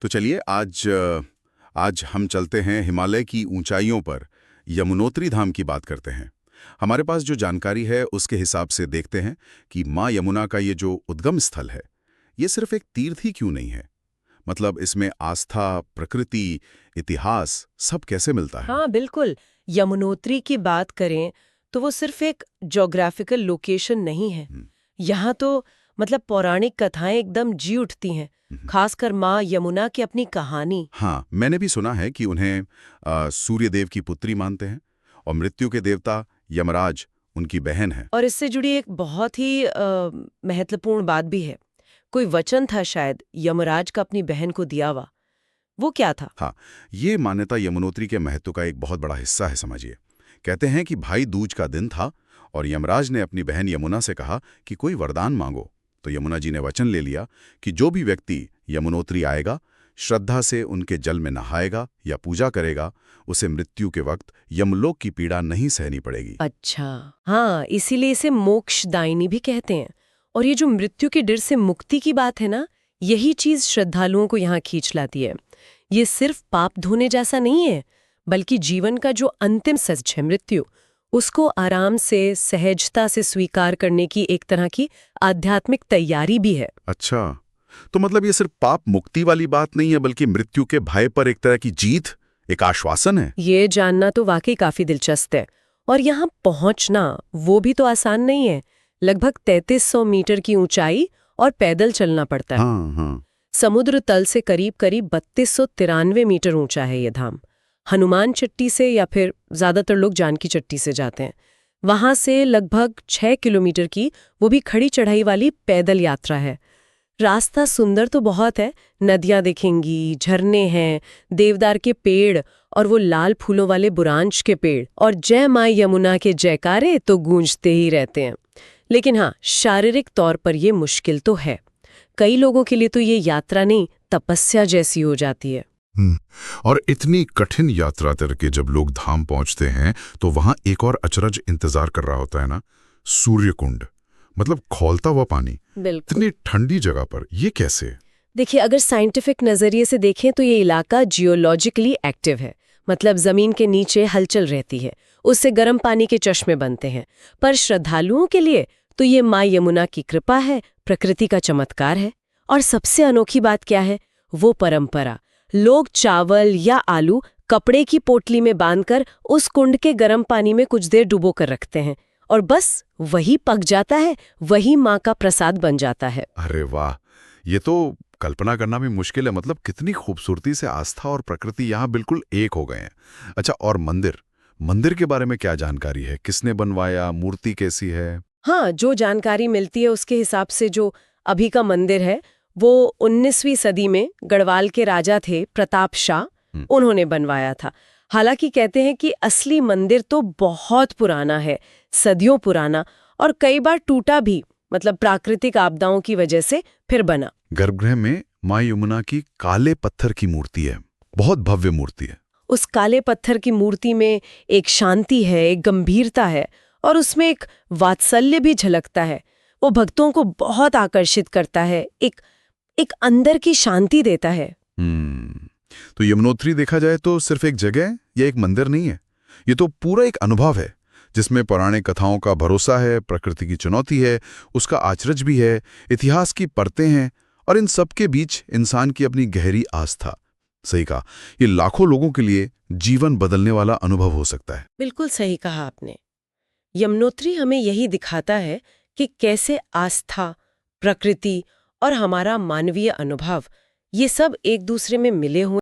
तो चलिए आज हम चलते हैं हिमालय की ऊंचाइयों पर, यमुनोत्री धाम की बात करते हैं। हमारे पास जो जानकारी है उसके हिसाब से देखते हैं कि माँ यमुना का ये जो उद्गम स्थल है, ये सिर्फ एक तीर्थ ही क्यों नहीं है। मतलब इसमें आस्था, प्रकृति, इतिहास सब कैसे मिलता है? हाँ बिल्कुल। यमुनोत्री की बात करें तो वो सिर्फ एक ज्योग्राफिकल लोकेशन नहीं है। यहाँ तो मतलब पौराणिक कथाएं एकदम जी उठती हैं, खासकर माँ यमुना की अपनी कहानी। हाँ, मैंने भी सुना है कि उन्हें सूर्यदेव की पुत्री मानते हैं और मृत्यु के देवता यमराज उनकी बहन है। और इससे जुड़ी एक बहुत ही महत्वपूर्ण बात भी है। कोई वचन था शायद यमराज का अपनी बहन को दिया हुआ। वो क्या था? हाँ, ये मान्यता यमुनोत्री के महत्व का एक बहुत बड़ा हिस्सा है, समझिए। कहते हैं कि भाई दूज का दिन था और यमराज ने अपनी बहन यमुना से कहा कि कोई वरदान मांगो। तो यमुना जी ने वचन ले लिया कि जो भी व्यक्ति यमुनोत्री आएगा, श्रद्धा से उनके जल में नहाएगा या पूजा करेगा, उसे मृत्यु के वक्त यमलोक की पीड़ा नहीं सहनी पड़ेगी। अच्छा, हाँ, इसीलिए इसे मोक्षदायिनी भी कहते हैं। और ये जो मृत्यु के डर से मुक्ति की बात है ना, यही चीज श्रद्धालुओं को यहाँ खींच लाती है। ये सिर्फ पाप धोने जैसा नहीं है, बल्कि जीवन का जो अंतिम सच है मृत्यु, उसको आराम से, सहजता से स्वीकार करने की एक तरह की आध्यात्मिक तैयारी भी है। अच्छा, तो मतलब ये सिर्फ पाप मुक्ति वाली बात नहीं है, बल्कि मृत्यु के भय पर एक तरह की जीत, एक आश्वासन है। ये जानना तो वाकई काफी दिलचस्प है। और यहाँ पहुंचना वो भी तो आसान नहीं है। लगभग 3300 मीटर की ऊंचाई और पैदल चलना पड़ता है। हाँ, हाँ। समुद्र तल से करीब 3293 मीटर ऊंचा है ये धाम। हनुमान चट्टी से या फिर ज्यादातर लोग जानकी चट्टी से जाते हैं। वहां से लगभग 6 किलोमीटर की वो भी खड़ी चढ़ाई वाली पैदल यात्रा है। रास्ता सुंदर तो बहुत है, नदियां दिखेंगी, झरने हैं, देवदार के पेड़ और वो लाल फूलों वाले बुरांश के पेड़, और जय मां यमुना के जयकारे तो गूंजते ही रहते हैं। लेकिन हाँ, शारीरिक तौर पर ये मुश्किल तो है। कई लोगों के लिए तो ये यात्रा नहीं, तपस्या जैसी हो जाती है। और इतनी कठिन यात्रा करके जब लोग धाम पहुंचते हैं तो वहां एक और अचरज इंतजार कर रहा होता है ना, सूर्य कुंड, मतलब खौलता हुआ पानी। बिल्कुल। इतनी ठंडी जगह पर ये कैसे? देखिए, अगर साइंटिफिक नजरिए से देखें तो ये इलाका जियोलॉजिकली एक्टिव है। मतलब जमीन के नीचे हलचल रहती है, उससे गर्म पानी के चश्मे बनते हैं। पर श्रद्धालुओं के लिए तो ये माँ यमुना की कृपा है, प्रकृति का चमत्कार है। और सबसे अनोखी बात क्या है? वो परंपरा। लोग चावल या आलू कपड़े की पोटली में बांधकर उस कुंड के गर्म पानी में कुछ देर डुबो कर रखते हैं, और बस वही पक जाता है, वही माँ का प्रसाद बन जाता है। अरे वाह, ये तो कल्पना करना भी मुश्किल है। मतलब कितनी खूबसूरती से आस्था और प्रकृति यहाँ बिल्कुल एक हो गए हैं। अच्छा, और मंदिर के बारे में क्या जानकारी है? किसने बनवाया? मूर्ति कैसी है? हाँ, जो जानकारी मिलती है उसके हिसाब से जो अभी का मंदिर है वो 19वीं सदी में गढ़वाल के राजा थे प्रताप शाह, उन्होंने बनवाया था। हालांकि कहते हैं कि असली मंदिर तो बहुत पुराना है, सदियों पुराना, और कई बार टूटा भी, मतलब प्राकृतिक आपदाओं की वजह से फिर बना। गर्भगृह में माँ यमुना की काले पत्थर की मूर्ति है, बहुत भव्य मूर्ति है। उस काले पत्थर की मूर्ति में एक शांति है, एक गंभीरता है, और उसमें एक वात्सल्य भी झलकता है। वो भक्तों को बहुत आकर्षित करता है, एक अंदर की शांति देता है। तो यमुनोत्री देखा जाए तो सिर्फ एक जगह या एक मंदिर नहीं है, ये तो पूरा एक अनुभव है जिसमें पौराणिक कथाओं का भरोसा है, प्रकृति की चुनौती है, उसका आचरज भी है, इतिहास की परतें हैं, और इन सब के बीच इंसान की अपनी गहरी आस्था। सही कहा, ये लाखों लोगों के लिए जीवन बदलने वाला अनुभव हो सकता है। बिल्कुल सही कहा आपने। यमुनोत्री हमें यही दिखाता है कि कैसे आस्था, प्रकृति और हमारा मानवीय अनुभव, ये सब एक दूसरे में मिले हुए